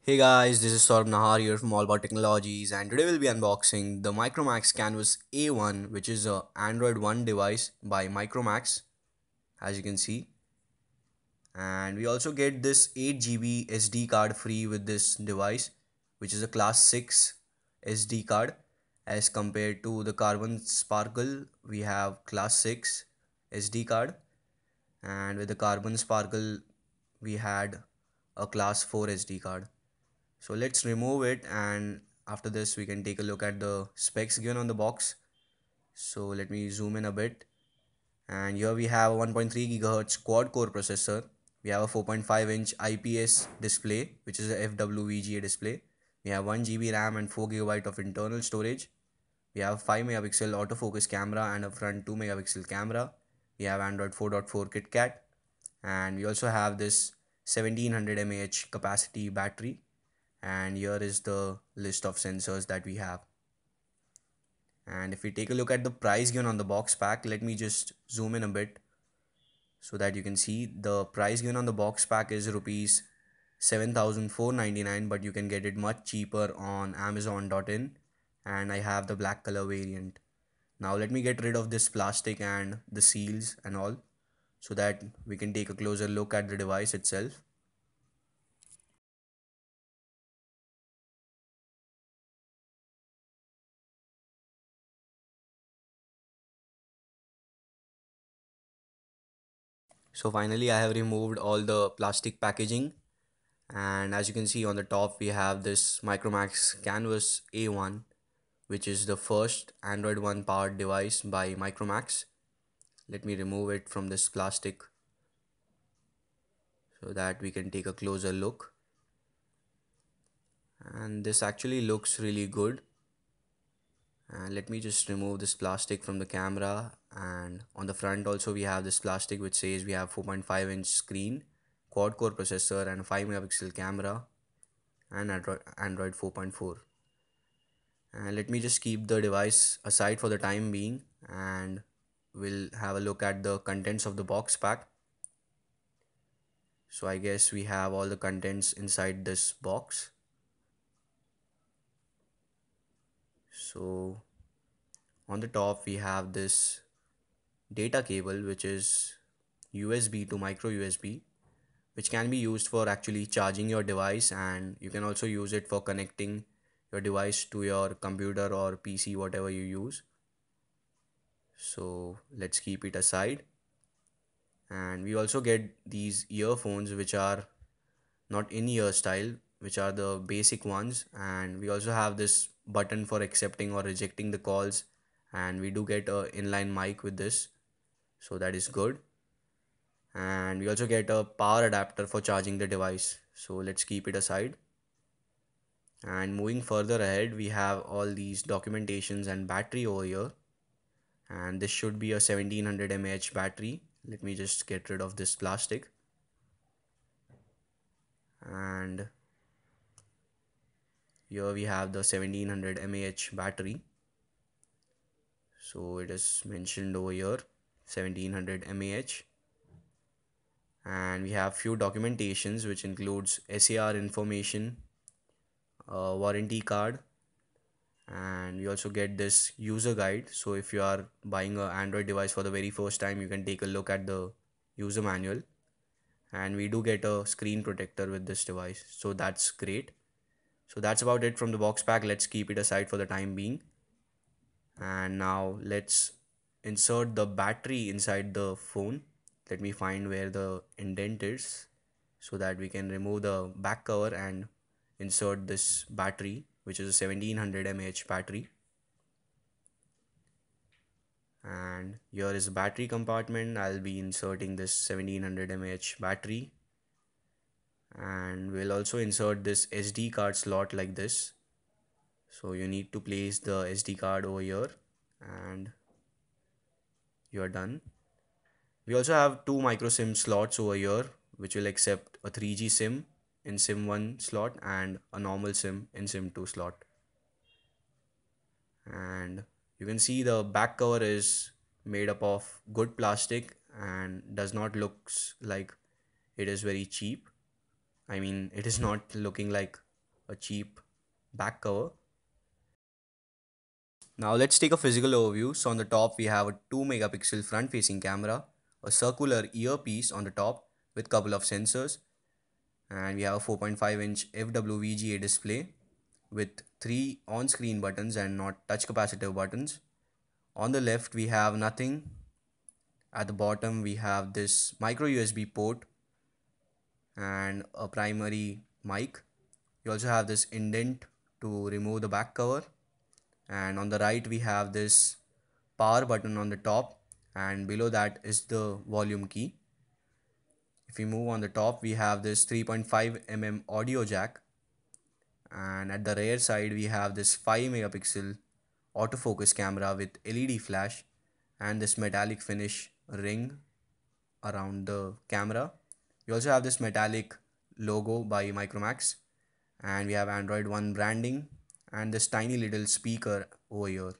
Hey guys, this is Saurabh Nahar here from All About Technologies, and today we'll be unboxing the Micromax Canvas A1, which is a Android One device by Micromax, as you can see. And we also get this 8 GB SD card free with this device, which is a Class 6 SD card. As compared to the Carbon Sparkle, we have Class 6 SD card, and with the Carbon Sparkle, we had a Class 4 SD card. So let's remove it, and after this we can take a look at the specs given on the box. So let me zoom in a bit, and here we have a 1.3 gigahertz quad core processor. We have a 4.5-inch IPS display, which is a FWVGA display. We have 1 GB RAM and 4 GB of internal storage. We have 5 megapixel autofocus camera and a front 2 megapixel camera. We have Android 4.4 KitKat, and we also have this 1700 mAh capacity battery. And here is the list of sensors that we have. And if we take a look at the price given on the box pack, let me just zoom in a bit so that you can see the price given on the box pack is rupees 7,499, but you can get it much cheaper on amazon.in, and I have the black color variant. Now let me get rid of this plastic and the seals and all so that we can take a closer look at the device itself. So finally I have removed all the plastic packaging, and as you can see on the top we have this Micromax Canvas A1, which is the first Android One powered device by Micromax. Let me remove it from this plastic so that we can take a closer look, and this actually looks really good. And let me just remove this plastic from the camera, and on the front also we have this plastic which says we have 4.5-inch screen, quad core processor and 5 megapixel camera, and Android 4.4. And let me just keep the device aside for the time being, and we'll have a look at the contents of the box pack. So I guess we have all the contents inside this box. So on the top we have this data cable, which is USB to micro USB, which can be used for actually charging your device, and you can also use it for connecting your device to your computer or PC, whatever you use. So let's keep it aside. And we also get these earphones which are not in ear style, which are the basic ones, and we also have this button for accepting or rejecting the calls, and we do get a inline mic with this, so that is good. And we also get a power adapter for charging the device, so let's keep it aside. And moving further ahead, we have all these documentations and battery over here, and this should be a 1700 mAh battery. Let me just get rid of this plastic. And here we have the 1700 mAh battery, so it is mentioned over here 1700 mAh. And we have few documentations which includes SAR information, warranty card, and we also get this user guide. So if you are buying an Android device for the very first time, you can take a look at the user manual. And we do get a screen protector with this device, so that's great. So that's about it from the box pack. Let's keep it aside for the time being. And now let's insert the battery inside the phone. Let me find where the indent is so that we can remove the back cover and insert this battery, which is a 1700 mAh battery. And here is the battery compartment. I'll be inserting this 1700 mAh battery, and we'll also insert this SD card slot like this. So you need to place the SD card over here, and you're done. We also have two micro SIM slots over here, which will accept a 3G SIM in SIM 1 slot and a normal SIM in SIM 2 slot. And you can see the back cover is made up of good plastic and does not looks like it is very cheap. I mean, it is not looking like a cheap back cover. Now let's take a physical overview. So on the top we have a 2 megapixel front facing camera, a circular earpiece on the top with couple of sensors, and we have a 4.5-inch FWVGA display with 3 on-screen buttons and not touch capacitive buttons. On the left we have nothing. At the bottom we have this micro USB port and a primary mic. You also have this indent to remove the back cover, and on the right we have this power button on the top, and below that is the volume key. If we move on the top we have this 3.5 mm audio jack, and at the rear side we have this 5 megapixel autofocus camera with LED flash and this metallic finish ring around the camera. We also have this metallic logo by Micromax, and we have Android One branding and this tiny little speaker over here.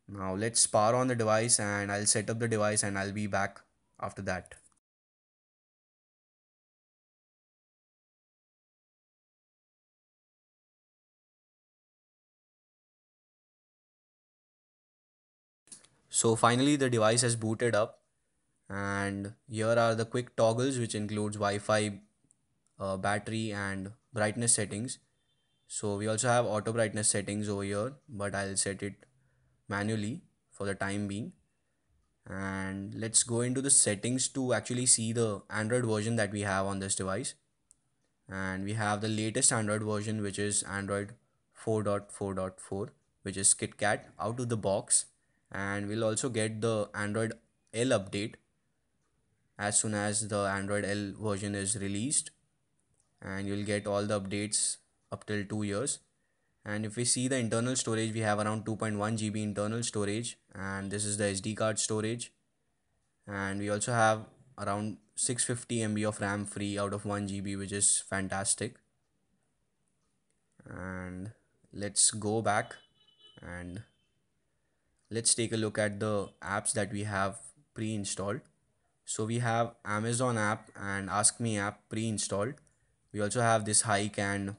Now let's power on the device and I'll set up the device and I'll be back after that. So finally the device has booted up, and here are the quick toggles which includes Wi-Fi, battery and brightness settings. So we also have auto brightness settings over here, but I'll set it manually for the time being. And let's go into the settings to actually see the Android version that we have on this device. And we have the latest Android version, which is Android 4.4.4, which is KitKat out of the box. And we'll also get the Android L update as soon as the Android L version is released, and you'll get all the updates up till 2 years. And if we see the internal storage, we have around 2.1 GB internal storage, and this is the SD card storage. And we also have around 650 MB of RAM free out of 1 GB, which is fantastic. And let's go back and let's take a look at the apps that we have pre-installed. So we have Amazon app and Ask Me app pre-installed. We also have this Hike and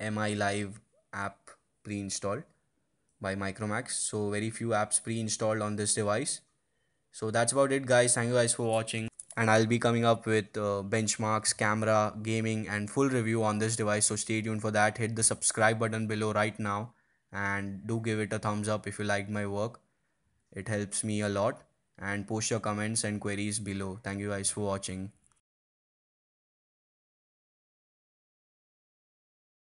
MI Live app pre-installed by Micromax. So very few apps pre-installed on this device. So that's about it guys. Thank you guys for watching, and I'll be coming up with benchmarks, camera, gaming and full review on this device, so stay tuned for that. Hit the subscribe button below right now and do give it a thumbs up if you liked my work. It helps me a lot, and post your comments and queries below. Thank you guys for watching.